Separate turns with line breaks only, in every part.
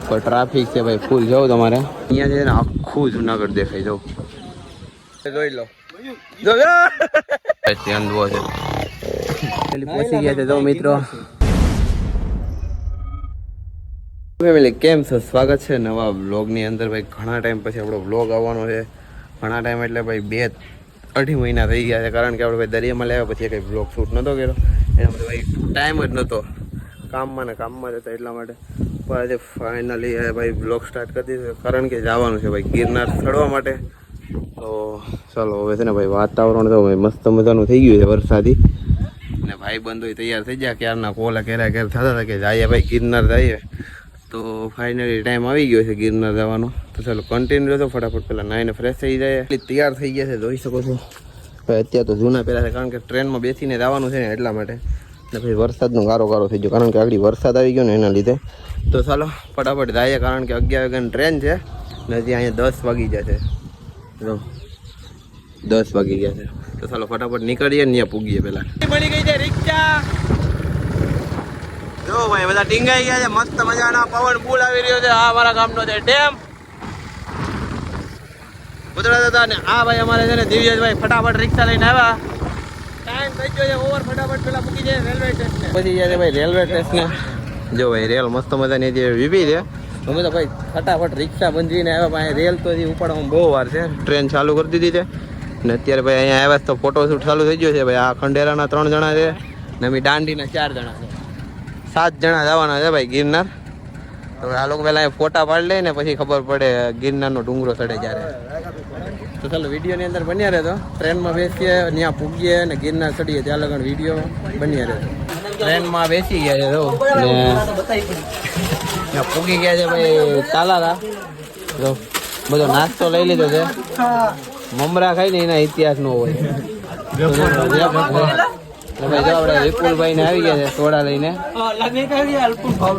પણ ટ્રાફિક છે ભાઈ ફૂલ. જાવ તમારે અહીંયા છે ને આખું જુનાગઢ દેખાય. જાવ જોઈ લો. અંધવો છે પહોંચી ગયા છે. તો મિત્રો ફેમિલી કેમ છો? સ્વાગત છે નવા વ્લોગની અંદર. ભાઈ ઘણા ટાઈમ પછી આપણો વ્લોગ આવવાનો છે. ઘણા ટાઈમ એટલે ભાઈ 2-2.5 મહિના થઈ ગયા છે. કારણ કે આપણે ભાઈ દરિયામાં લાવ્યા પછી કંઈ વ્લોગ શૂટ નહોતો કર્યો. એના માટે ભાઈ ટાઈમ જ નહોતો. કામમાં જતા એટલા માટે. પણ આજે ફાઇનલી ભાઈ વ્લોગ સ્ટાર્ટ કરી દીધો. કારણ કે જવાનું છે ભાઈ ગિરનાર ચડવા માટે. તો ચાલો હવે છે ને ભાઈ વાતાવરણ તો ભાઈ મસ્ત મજાનું થઈ ગયું છે વરસાદી. અને ભાઈ બંધો તૈયાર થઈ ગયા. ક્યારના કોલા ઘેરા થતા હતા કે જઈએ ભાઈ ગિરનાર જઈએ. તો ફાઇનલી ટાઈમ આવી ગયો છે ગિરનાર જવાનો. તો ચાલો કન્ટિન્યુ રહેતો. ફટાફટ પહેલાં નાઈને ફ્રેશ થઈ જાય. એટલે તૈયાર થઈ ગયા છે જોઈ શકો છો. ભાઈ અત્યારે તો જૂના પહેલાં છે કારણ કે ટ્રેનમાં બેસીને જવાનું છે ને એટલા માટે. ને ભાઈ વરસાદનો ગારો થઈ ગયો કારણ કે આગળ વરસાદ આવી ગયો ને એના લીધે. તો ચાલો ફટાફટ જઈએ કારણ કે 11 વાગ્યાની ટ્રેન છે ને હજી અહીંયા 10 વાગી ગયા છે. 10 વાગી ગયા છે. તો ચાલો ફટાફટ નીકળીએ ને ત્યાં પૂગીએ. પહેલાં મળી ગઈ છે રિક્ષા. જો ભાઈ બધા ટીંગાઈ ગયા છે. મસ્ત મજાના પવન ફૂલ આવી રહ્યો છે. આ અમારા ગામનો છે ડેમ ઉતરા હતા. ને આ ભાઈ અમારે છે ને દિવ્યેશભાઈ ફટાફટ રિક્ષા લઈને આવ્યા. ટાઈમ થઈ ગયો છે ઓવર. ફટાફટ પેલા મૂકી જાય રેલવે સ્ટેશન. પછી ગયા છે ભાઈ રેલવે સ્ટેશન. જો ભાઈ રેલ મસ્ત મજાની જે વીવી છે. અમે તો ભાઈ ફટાફટ રિક્ષા બંધીને આવ્યા. ભાઈ રેલ તો ઉપાડવામાં બહુ વાર છે. ટ્રેન ચાલુ કરી દીધી છે ને અત્યારે ભાઈ અહીંયા આવ્યા તો ફોટોશૂટ ચાલુ થઈ ગયો છે. ભાઈ આ ખંડેરાના 3 જણા છે ને અમે દાંડીના 4 જણા છે. 7 જણા જવાના છે ભાઈ ગિરનાર. તો આ લોકો પહેલાં ફોટા પાડી લે ને પછી ખબર પડે ગિરનારનો ડુંગરો ચડે જ્યારે. તો ચાલો વિડીયોની અંદર બન્યા રહેતો. ટ્રેનમાં બેસીએ ત્યાં પૂગીએ ને ગિરનાર ચડીએ ત્યાં લગન વિડીયો બન્યા રહેતો. ટ્રેનમાં બેસી ગયા છે ને પૂગી ગયા છે ભાઈ તાલાલા. જો બધો નાસ્તો લઈ લીધો છે. મમરા ખાઈ ને એના ઇતિહાસ નો હોય. ભાઈ જો આપણે વિપુલભાઈ ને આવી ગયા છે સોડા લઈને.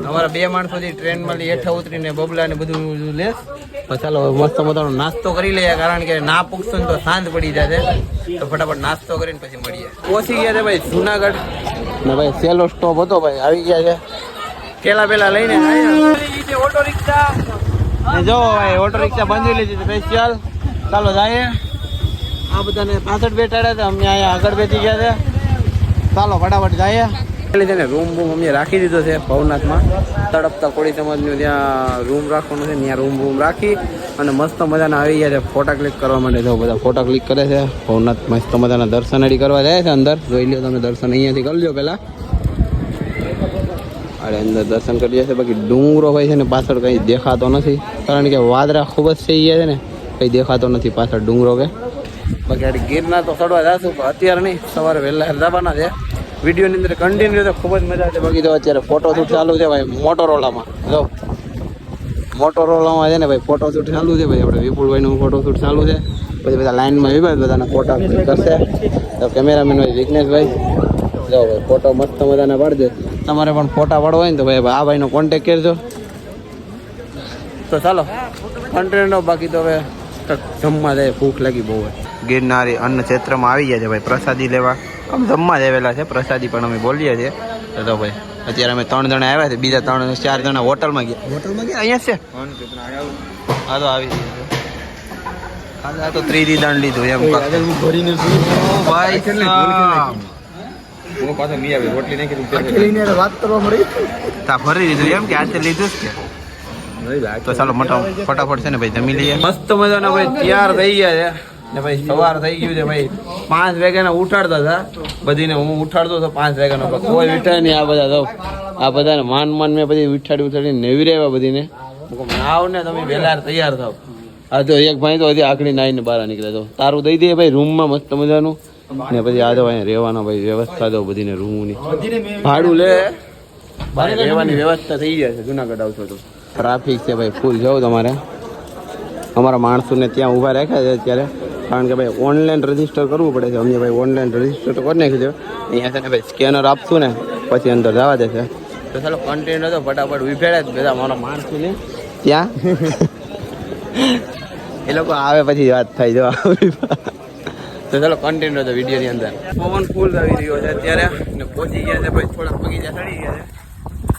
અમારા 2 માણસોથી ટ્રેનમાં હેઠા ઉતરીને બબલા ને બધું લે. ચાલો મસ્ત મજાનો નાસ્તો કરી લઈએ કારણ કે ના પૂછશો ને તો સાંજ પડી જશે. તો ફટાફટ નાસ્તો કરીને પછી મળીએ. પહોંચી ગયા છે ભાઈ જુનાગઢ ને ભાઈ સેલો સ્ટોપ હતો ભાઈ આવી ગયા છે. પેલા લઈને ઓટો રિક્ષા. જો ભાઈ ઓટો રિક્ષા બાંધી લીધી સ્પેશિયલ. ચાલો જાય. આ બધાને પાછળ બેઠાડ્યા હતા. અમને અહીંયા આગળ બેસી ગયા છે. ચાલો ફટાફટ જાય. એટલે છે રૂમ અમે રાખી દીધો છે ભવનાથમાં. તડપતા કોળી સમાજનું ત્યાં રૂમ રાખવાનું છે. ત્યાં રૂમ રાખી અને મસ્ત મજાના આવી ગયા છે ફોટા ક્લિક કરવા માટે. જો બધા ફોટા ક્લિક કરે છે. ભવનાથ મસ્ત મજાના દર્શન કરવા જાય છે અંદર. જોઈ લો તમે દર્શન અહીંયાથી કરી લો પહેલાં. અરે અંદર દર્શન કરી જશે. બાકી ડુંગરો હોય છે ને પાછળ કંઈ દેખાતો નથી કારણ કે વાદળા ખૂબ જ થઈ ગયા છે ને કંઈ દેખાતો નથી પાછળ ડુંગરો કે. બાકી આ ગિરનાર તો ચડવા જશું પણ અત્યારે નહીં. સવારે વહેલા જવાના છે. વિડીયોની અંદર કન્ટિન્યુ તો ખૂબ જ મજા આવશે. બાકી તો અત્યારે ફોટોશૂટ ચાલુ છે ભાઈ મોટોરોલામાં. જો મોટોરોલામાં છે ને ભાઈ ફોટોશૂટ ચાલુ છે ભાઈ. આપણે વિપુલભાઈનું ફોટોશૂટ ચાલુ છે. પછી બધા લાઈનમાં વિભાગ બધાના ફોટા કરશે. તો કેમેરામેન ભાઈ વિઘ્નેશભાઈ જો ભાઈ ફોટો મસ્ત મજાના પાડજે. તમારે પણ ફોટા પાડવા હોય ને તો ભાઈ આ ભાઈનો કોન્ટેક કરજો. તો ચાલો કન્ટિન્યુ. બાકી તો હવે જમવા જાય. ભૂખ લાગી બહુ. ગિરનારી અન્ન ક્ષેત્રમાં આવી ગયા છે ભાઈ પ્રસાદી લેવા. આમ જમવા જ આવેલા છે. પ્રસાદી પણ અમે બોલીએ છીએ. તો ભાઈ અત્યારે અમે 3 જણા આવ્યા છે. બીજા 4 જણા હોટલમાં ગયા. અહીંયા છે હા તો આવી આ તો 3 દાણ લીધું એમ ભાઈ. વાત કરવા મળી તા ફરી લીધું એમ કે આજે લીધું જ કે. તો ચાલો ફટાફટ છે ને ભાઈ જમી લઈએ. મસ્ત મજાના ભાઈ તૈયાર થઈ ગયા છે ને ભાઈ સવાર થઈ ગયું છે ભાઈ. 5 વાગ્યાના ઉઠાડતા હતા બધીને. હું ઉઠાડતો હતો 5 વાગ્યાનો. કોઈ ઉઠાય નહીં. આ બધા તો આ બધાને માન મેં બધી ઉઠાડીને નેવી રહ્યા બધીને. આવ ને તમે વહેલા તૈયાર થાવ. આ તો એક ભાઈ તો હજી આખડી નાઈને બહાર નીકળે. તો તારું દઈ દઈએ ભાઈ રૂમમાં મસ્ત મજાનું. ને પછી આ તો અહીંયા રહેવાનો ભાઈ વ્યવસ્થા દો બધીને રૂમની. ભાડું લે રહેવાની વ્યવસ્થા થઈ જાય છે જુનાગઢ આવશો તો. ટ્રાફિક છે ભાઈ ફૂલ. જાવ તમારે અમારા માણસોને ત્યાં ઊભા રાખ્યા છે અત્યારે કારણ કે ભાઈ ઓનલાઈન રજીસ્ટર કરવું પડે છે. અમને ભાઈ ઓનલાઈન રજીસ્ટર તો કરી નાખ્યું છે. અહીંયા છે ને ભાઈ સ્કેનર આપશું ને પછી અંદર જવા દેશે. તો ચાલો કન્ટેનર તો ફટાફટ ઉભેડા જ બધા મારા માણસોને ત્યાં. એ લોકો આવે પછી વાત થાય. જો તો ચાલો કન્ટેનર તો વિડીયોની અંદર. પવન ફૂલ આવી રહ્યો છે અત્યારે ને પહોંચી ગયા છે ભાઈ. થોડા બગીચા ચડી ગયા છે.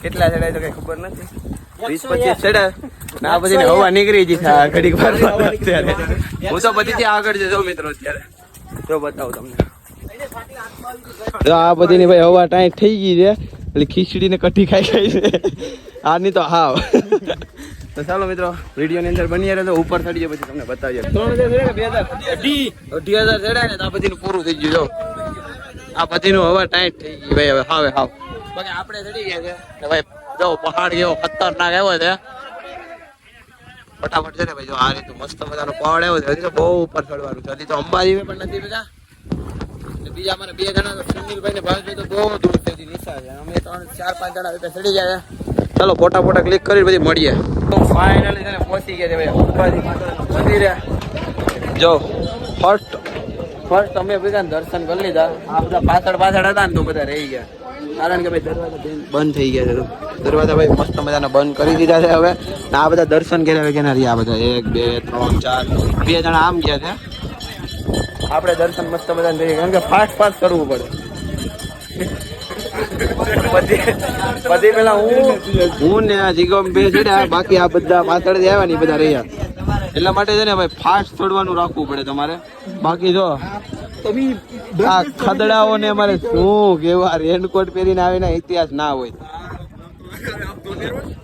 કેટલા ચડાય તો કંઈ ખબર નથી. 20-25 ચડ્યા ના પછી હવા નીકળી ગઈ છે ઘડીક વાર અત્યારે હું તો પછી આગળ જજો મિત્રો અત્યારે જો બતાવું તમને આ બધી ની ભાઈ હવા ટાઈટ થઈ ગઈ છે એટલે ખીચડી ને કઢી ખાઈ છે આની તો હાવ તો ચાલો મિત્રો વિડીયો ની અંદર બની રહે તો ઉપર ચડીએ પછી તમને બતાવીએ 3000 ચડ્યા ને આ બધી પૂરું થઈ ગયું જો આ બધી નું હવા ટાઈટ થઈ ગઈ ભાઈ હવે હાવે હાવ બાકી આપણે ચડી ગયા છે ભાઈ જો પહાડ કેવો ખતરનાક આવ્યો છે ફટાફટ છે ને ભાઈ જો આ રીતે મસ્ત મજાનો પહાડ આવ્યો છે હજી તો બહુ ઉપર ચડવાનું છે હજી તો અંબાજી પણ નથી બધા બીજા અમારા 2 જણા તો સુનિલભાઈ ને ભાવેશભાઈ તો બહુ દૂર સુધી નિશા છે અમે 3-4-5 જણા રીતે ચડી ગયા છે ચાલો ફોટા ક્લિક કરી પછી મળીએ તો ફાઇનલી છે ને પહોંચી ગયા છે ભાઈ અંબાજી મંદિરે જો ફર્સ્ટ અમે બધા દર્શન કરી લીધા આ બધા પાછળ હતા ને તો બધા રહી ગયા કારણ કે ભાઈ દરવાજા બંધ થઈ ગયા છે દરવાજા ભાઈ મસ્ત મજાના બંધ કરી દીધા છે હવે આ બધા દર્શન કર્યા કેના રહ્યા બધા 1 2 3 4 2 જણા આમ ગયા છે આપણે દર્શન મસ્ત મજાને થઈ કારણ કે ફાસ્ટ કરવું પડે પછી પેલા હું ને જીગમ બે ચડ્યા બાકી આ બધા પાછળ આવ્યા ને બધા રહ્યા એટલા માટે છે ને ભાઈ ફાસ્ટ છોડવાનું રાખવું પડે તમારે બાકી જો આ ખદડાઓ ને અમારે શું કેવા રેનકોટ પહેરીને આવીને ઇતિહાસ ના હોય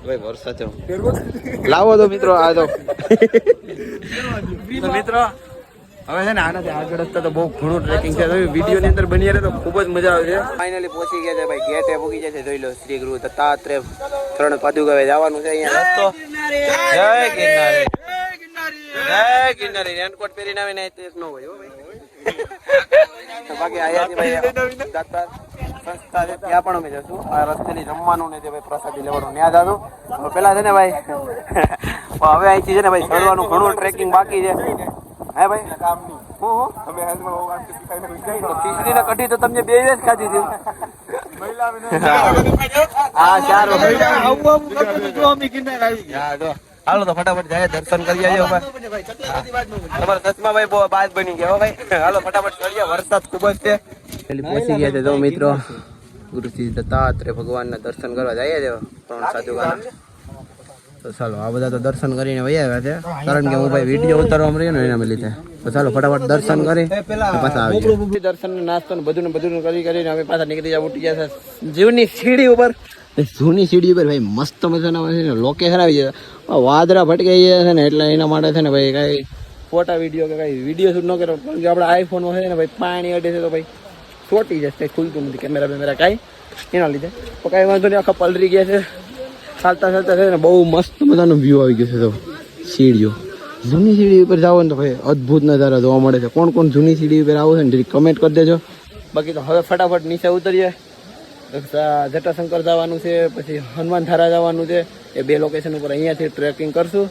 ભાઈ વરસાદ છે લાવો તો મિત્રો આ તો મિત્રો હવે છે ને આનાથી આગળ રસ્તા તો બહુ ઘણું ટ્રેકિંગ છે વિડીયો ની અંદર બની રહે તો ખૂબ જ મજા આવે છે ફાઇનલી પહોંચી ગયા છે ભાઈ ગેટે પહોંચી જાય છે જોઈ લો શ્રી ગુરુ દત્તાત્રેય 3 પાદુકા જવાનું છે અહીંયા રસ્તો જય ગિરનારી રેનકોટ પહેરીને આવીને ઇતિહાસ ન હોય હો ભાઈ બાકી અહીંયાથી ભાઈ દાતા સંસ્થા છે ત્યાં પણ અમે જશું આ રસ્તેથી જમવાનું ને ભાઈ પ્રસાદી લેવાનું યાદ આવ્યું પેલા છે ને ભાઈ હવે અહીંથી છે ને ભાઈ ચડવાનું ઘણું ટ્રેકિંગ બાકી છે હે ભાઈ ખીચડી ને કઢી તો તમને 2 દિવસ ખાધી હતી હાલો તો ફટાફટ જાય દર્શન કરી આવ્યો તમારા ચશ્મા ભાઈ બહુ બાદ બની ગયા ભાઈ હાલો ફટાફટ કરીએ વરસાદ ખૂબ જ છે પહોંચી ગયા છે તો મિત્રો ગુરુશ્રી દત્તાત્રેય ભગવાનના દર્શન કરવા જઈએ છે 3 સાધુઓના તો ચાલો આ બધા તો દર્શન કરીને વહી આવ્યા છે કારણ કે હું ભાઈ વિડીયો ઉતારવામાં રહ્યો ને એના લીધે તો ચાલો ફટાફટ દર્શન કરી પાછા આવી દર્શન નાસ્તો ને બધું કરીને અમે પાછા નીકળી જાય ઉઠી ગયા છે જૂની સીડી ઉપર ભાઈ મસ્ત મજાના લોકેશન આવી જાય વાદળા ભટકાઈ ગયા છે ને એટલે એના માટે છે ને ભાઈ કાંઈ ફોટા વિડીયો કે કાંઈ વિડીયો શૂટ ન કરો કારણ કે આપણે આઈફોનમાં છે ને ભાઈ પાણી અડે છે તો ભાઈ ચોટી જશે કંઈ ખુલતું નથી કેમેરા કાંઈ એના લીધે તો કાંઈ વાંધો નહીં આખા પલરી ગયા છે ચાલતા છે ને બહુ મસ્ત મજાનો વ્યૂ આવી ગયો છે તો સીડીઓ જૂની સીડી ઉપર જાઓ ને તો ભાઈ અદ્ભુત નજારા જોવા મળે છે કોણ જૂની સીડી ઉપર આવો છે ને કમેન્ટ કરી દેજો બાકી તો હવે ફટાફટ નીચે ઉતરીએ જટાશંકર જવાનું છે પછી હનુમાન ધારા જવાનું છે એ 2 લોકેશન ઉપર અહીંયાથી ટ્રેકિંગ કરશું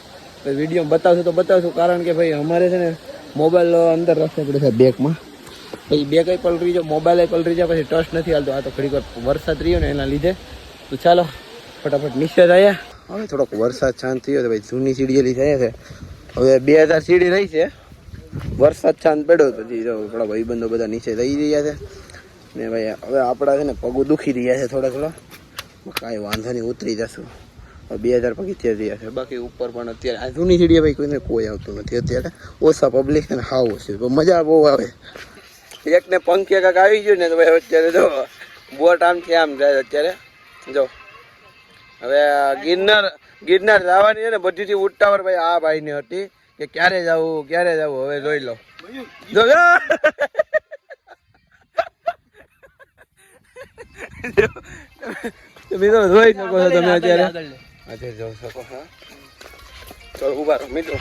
વિડીયો બતાવશું કારણ કે ભાઈ અમારે છે ને મોબાઈલ અંદર રાખવો પડે છે બેગમાં પછી બેગ પલરી જાય મોબાઈલ પલરી જાય પછી ટચ નથી હાલતો આ તો ઘડીક વરસાદ રહ્યો ને એના લીધે તો ચાલો ફટાફટ નીચે જઈએ હવે થોડોક વરસાદ શાંત થયો તો ભાઈ જૂની સીડી જાય છે હવે 2000 સીડી રહી છે વરસાદ શાંત પડ્યો પછી થોડા ભાઈબંધો બધા નીચે રહી રહ્યા છે ને ભાઈ હવે આપણા છે ને પગો દુખી રહ્યા છે થોડા કાંઈ વાંધો નહીં ઉતરી જશું 2000 પગથિયા રહ્યા છે બાકી ઉપર પણ અત્યારે આ જૂની સીડીએ ભાઈ કોઈને કોઈ આવતું નથી અત્યારે ઓછા પબ્લિક છે ને હાવ ઓછી મજા બહુ આવે એકને પંખે કાંક આવી ગયું ને તો ભાઈ અત્યારે જો બોટ આમથી આમ જાય અત્યારે જો હવે ગિરનાર જવાની છે ને બધીથી ઉતાવળ ભાઈ આ ભાઈની હતી કે ક્યારે જવું હવે જોઈ લો મિત્રો જોઈ શકો છો તમે અત્યારે જોઈ શકો હા ચલો ઉભા રહો મિત્રો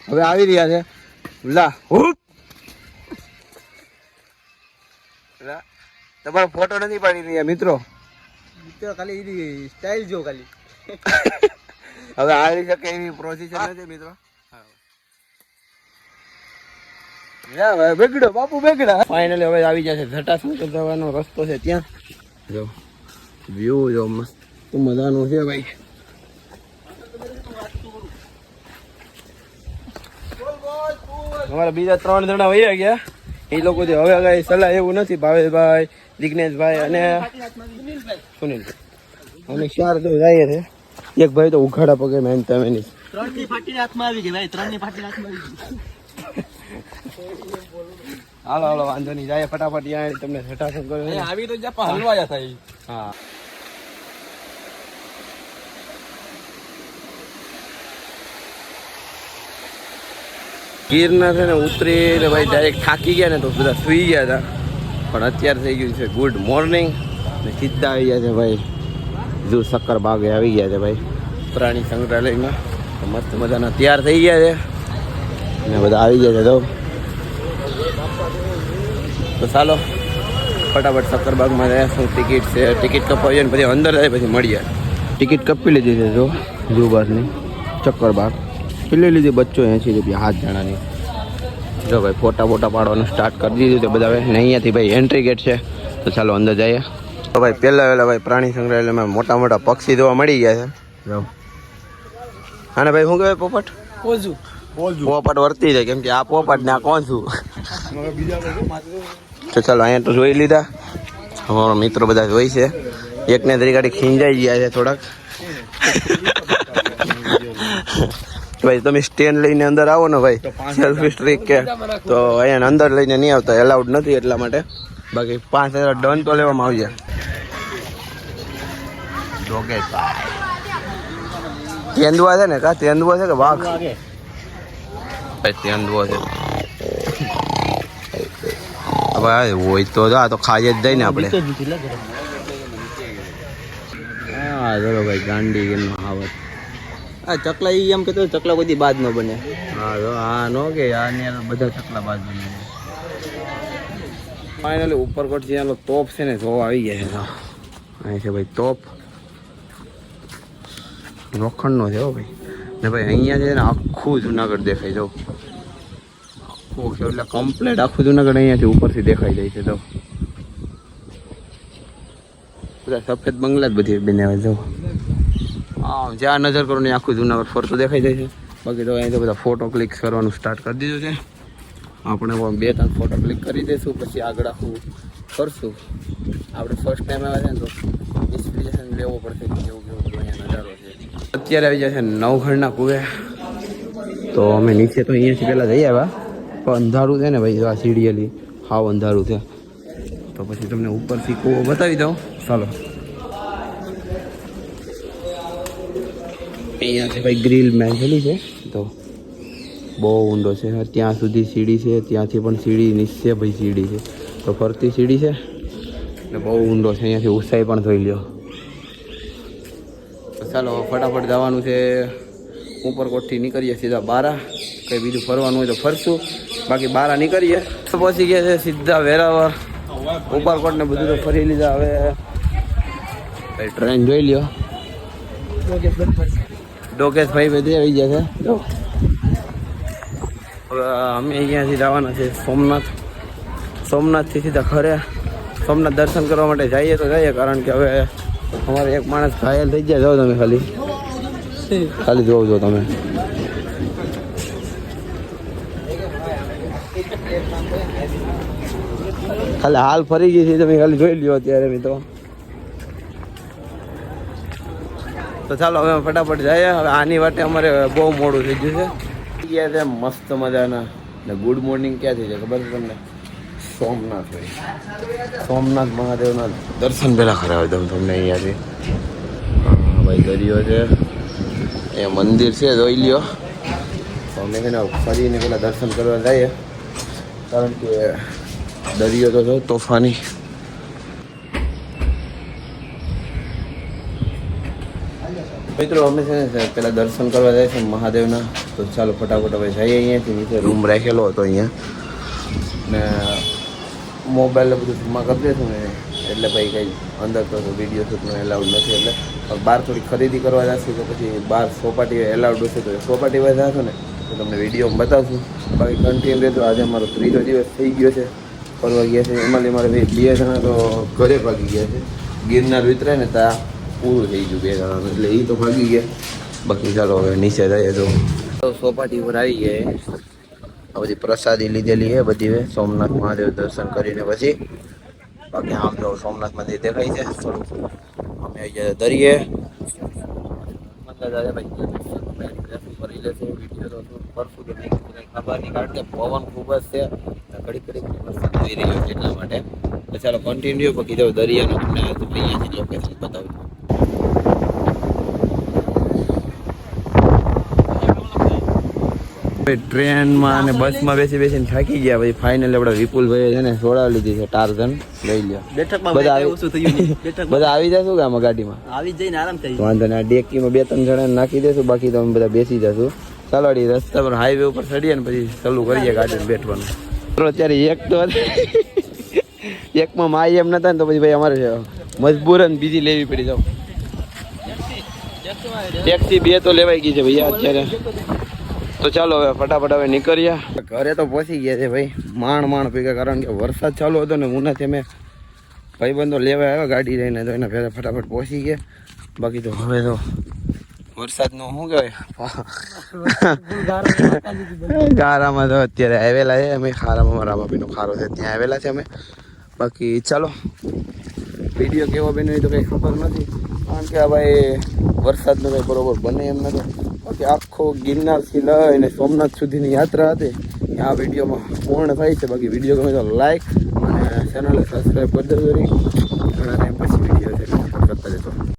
હવે આવી રહ્યા છે લા તમારો ફોટો નથી પાડી રહ્યા મિત્રો ખાલી સ્ટાઇલ જો ખાલી હવે આવી શકે એવી પ્રોસીજર નથી મિત્રો બાપુ બેગડા ફાઇનલી હવે આવી જશે જટાશંકર જવાનો રસ્તો છે ત્યાં જો વ્યૂ જો મસ્ત મજાનું છે ભાઈ અમારા બીજા 3 જણા વહી ગયા એ લોકો હવે કઈ સલાહ એવું નથી, ભાવેશભાઈ, જિગ્નેશભાઈ અને સુનિલભાઈ અમે 4 તો જઈએ છે. એક ભાઈ તો ઉઘાડા પગે મેન તમે નહીં
3 ની ફાટી હાથમાં આવી ગઈ ભાઈ, 3 ની ફાટી હાથમાં આવી ગઈ.
હાલો વાંધો નહીં, જાય ફટાફટ ત્યાં તમને હટાશન કરો
આવી તો જપા હલવાયા થાય.
હા ગીરના છે ને ઉતરી ને ભાઈ ડાયરેક્ટ થાકી ગયા ને તો બધા સુઈ ગયા હતા, પણ અત્યારે થઈ ગયું છે ગુડ મોર્નિંગ ને સીધા આવી ગયા છે ભાઈ ઝૂ શક્કર બાગે આવી ગયા છે ભાઈ પ્રાણી સંગ્રહાલયમાં. મસ્ત મજાના તૈયાર થઈ ગયા છે ને બધા આવી ગયા છે. તો ચાલો ફટાફટ શક્કરબાગમાં જાય. શું ટિકિટ છે, ટિકિટ કપાવી ને પછી અંદર જાય પછી મળીએ. ટિકિટ કપી લીધી છે જો ઝૂ બસની શક્કરબાગ પેલી લીધી બચ્ચો 80 રૂપિયા 7 જણાની. જો ભાઈ ફોટા પાડવાનું સ્ટાર્ટ કરી દીધું છે બધા ને અહીંયાથી ભાઈ એન્ટ્રી ગેટ છે. તો ચાલો અંદર જઈએ. તો ભાઈ પહેલા ભાઈ પ્રાણી સંગ્રહાલયમાં મોટા મોટા પક્ષી જોવા મળી ગયા છે. જો આને ભાઈ શું કહેવાય પોપટ? પોપટ વર્તી જાય કેમ કે આ પોપટ ને આ કોણ છું. તો ચાલો અહીંયા તો જોઈ લીધા. અમારો મિત્રો બધા જોઈ છે. એકને તરીકે ખીંજાઈ ગયા છે થોડાક. ભાઈ તમે સ્ટેન્ડ લઈને અંદર આવો ને ભાઈ સેલ્ફી સ્ટ્રીક કે તો અહીંયા અંદર લઈને નહીં આવતા, એલાઉડ નથી એટલા માટે. બાકી 5000 ડન તો લેવામાં આવી જાય. તેંદુઆ છે ને તેંદુઆ છે કે વાઘ? તેંદુઆ છે ભાઈ. હોય તો આ તો ખાઈ જ જાય ને આપણે. હા ચલો ભાઈ ગાંડી આવત.
આ ચકલા એમ કહેતો ચકલા કોઈ બાદ ન બને.
હા તો આ નો કે આ બધા ચકલા બાદ બને. ફાઇનલી ઉપરકોટથી આનો તોપ છે ને જોવા આવી ગયા છે. અહીં છે ભાઈ તોપ લોખંડનો છે હો ભાઈ. ને ભાઈ અહીંયા છે ને આખું જુનાગઢ દેખાય જો. આખું એટલે કમ્પ્લેટ આખું જુનાગઢ અહીંયાથી ઉપરથી દેખાઈ જાય છે. તો બધા સફેદ બંગલા જ બધી બનાવે જો. હા જ્યાં નજર કરો ને આખું જુનાગઢ ફરતું દેખાઈ જાય છે. બાકી તો અહીં તો બધા ફોટો ક્લિક કરવાનું સ્ટાર્ટ કરી દીધું છે. આપણે 2-3 ફોટો ક્લિક કરી દઈશું પછી આગળ આખું કરશું. આપણે ફર્સ્ટ ટાઈમ આવ્યા છે ને તો ઇન્સ્પિરેશન લેવો પડશે કે કેવું અહીંયા નજારો છે. અત્યારે આવી જાય છે નવઘણના કુવે. તો અમે નીચે તો અહીંયાથી પહેલાં જઈ આવ્યા પણ અંધારું છે ને ભાઈ આ સીડીએલી હાવ અંધારું છે. તો પછી તમને ઉપરથી કૂવો બતાવી દઉં. ચાલો અહીંયાથી ભાઈ ગ્રીલ મેંથેલી છે તો બહુ ઊંડો છે. ત્યાં સુધી સીડી છે, ત્યાંથી પણ સીડી નીચે ભાઈ સીડી છે તો ફરતી સીડી છે ને બહુ ઊંડો છે. અહીંયાથી ઊંચાઈ પણ જોઈ લ્યો. તો ચાલો ફટાફટ જવાનું છે ઉપરકોટથી નીકળીએ સીધા બારા. કંઈ બીજું ફરવાનું હોય તો ફરશું, બાકી બારા નીકળીએ. પહોંચી ગયા છે સીધા વેરાવળ. ઉપરકોટ ને બધું તો ફરી લીધા. હવે ભાઈ ટ્રેન જોઈ લ્યો. ડોકેશભાઈ બધી આવી ગયા છે. હવે અમે અહીંયાથી જવાના છે સોમનાથ. સોમનાથથી સીધા ખરે સોમનાથ દર્શન કરવા માટે જઈએ તો જઈએ, કારણ કે હવે અમારે એક માણસ ઘાયલ થઈ ગયા. જાઓ તમે ખાલી જોવો છો તમે. ખાલી હાલ ફરી ગઈ છે તમે ખાલી જોઈ લ્યો અત્યારે મેં તો ચાલો હવે ફટાફટ જઈએ. હવે આની વાટે અમારે બહુ મોડું થઈ ગયું છે. ગયા છે મસ્ત મજાના ને ગુડ મોર્નિંગ ક્યાં થઈ છે ખબર છે તમને? સોમનાથ ભાઈ સોમનાથ મહાદેવના દર્શન પહેલાં કરાવે તમને અહીંયાથી. ભાઈ દરિયો છે, અહીંયા મંદિર છે જોઈ લ્યો. તો અમે છે ને ફરીને પહેલાં દર્શન કરવા જઈએ, કારણ કે દરિયો તો જો તોફાની. મિત્રો અમે છે ને પેલા દર્શન કરવા જાય છે મહાદેવના. તો ચાલો ફટાફટ હવે જઈએ. અહીંયાથી નીચે રૂમ રાખેલો હતો અહીંયા ને મોબાઈલ બધું જમા કરી દઈશું ને એટલે ભાઈ કંઈ અંદર તો વિડીયો શૂટનો એલાઉડ નથી. એટલે બહાર થોડી ખરીદી કરવા જશું તો પછી બહાર સોપાટી એલાઉડ હશે તો સોપાટી પર જશો ને તો તમને વિડીયોમાં બતાવશું. બાકી કન્ટિન્યુ રહેતો. આજે અમારો 3જો દિવસ થઈ ગયો છે ફરવા ગયા છે. એમાંથી મારે ભાઈ 2 જણા તો ઘરે ભાગી ગયા છે. ગિરનાર વિતરાય ને ત્યાં પૂરું થઈ ગયું 2 જણાનું, એટલે એ તો ભાગી ગયા. બાકી ચાલો હવે નીચે જઈએ. તો સોપાટી પર આવી ગયા આ બધી પ્રસાદી લીધેલી છે બધી સોમનાથ મહાદેવ દર્શન કરીને પછી બાકી આમ તો સોમનાથ મંદિર દેખાય છે થોડુંક અમે આવી ગયા દરિયે કરી લેશે વિડીયો તો કરશું કે નહીં ખબર નહીં કારણ કે પવન ખૂબ જ છે ઘડી ઘડી વરસાદ આવી રહ્યો છે એટલા માટે તો ચાલો કન્ટિન્યુ બાકી જો દરિયાનું તમને અહીંયાથી લોકેશન બતાવું ટ્રેનમાં અને બસમાં બેસી બેસીને થાકી ગયા પછી ફાઇનલ આપણે વિપુલભાઈ છે ને સોડા લીધી છે ટાર્ઝન લઈ લ્યો
બેઠકમાં
બધા
ઓછું થયું નહીં. બેઠકમાં
બધા આવી જશું કે આમાં ગાડીમાં
આવી જ જઈને આરામ થઈ
વાંધો ને ડેકીમાં 2-3 જણા નાખી દેશું બાકી તો અમે બધા બેસી જશું ચાલો અડી રસ્તા પર હાઈવે ઉપર ચડીએ ને પછી ચાલુ કરીએ ગાડીમાં બેઠવાનું અત્યારે એક તો એકમાં માઈ એમ નતા ને તો પછી ભાઈ અમારે મજબૂરન બીજી લેવી પડી જાવ ટેક્સી 2 તો લેવાઈ ગઈ છે ભૈયા અત્યારે તો ચાલો હવે ફટાફટ હવે નીકળ્યા ઘરે તો પહોંચી ગયા છે ભાઈ માણ ભેગા કારણ કે વરસાદ ચાલુ હતો ને ઉનાથી અમે ભાઈબંધો લેવા આવ્યા ગાડી લઈને તો એના ભેગા ફટાફટ પહોંચી ગયા બાકી તો હવે તો વરસાદનું શું કહેવાય ગારામાં તો અત્યારે આવેલા છે અમે ખારામાં રામાપીનો ખારો છે ત્યાં આવેલા છે અમે બાકી ચાલો વિડીયો કેવો બન્યો એ તો કંઈ ખબર નથી કારણ કે આ ભાઈ વરસાદનો કંઈ બરોબર બને એમ નતો બાકી આખો ગિરનારથી લઈને સોમનાથ સુધીની યાત્રા હતી આ વિડીયોમાં પૂર્ણ થાય છે બાકી વિડીયો ગમે તો લાઈક અને ચેનલને સબસ્ક્રાઈબ કરી દેજો ઘણા ટાઈમ પછી વિડીયો છે કરતા રહેતો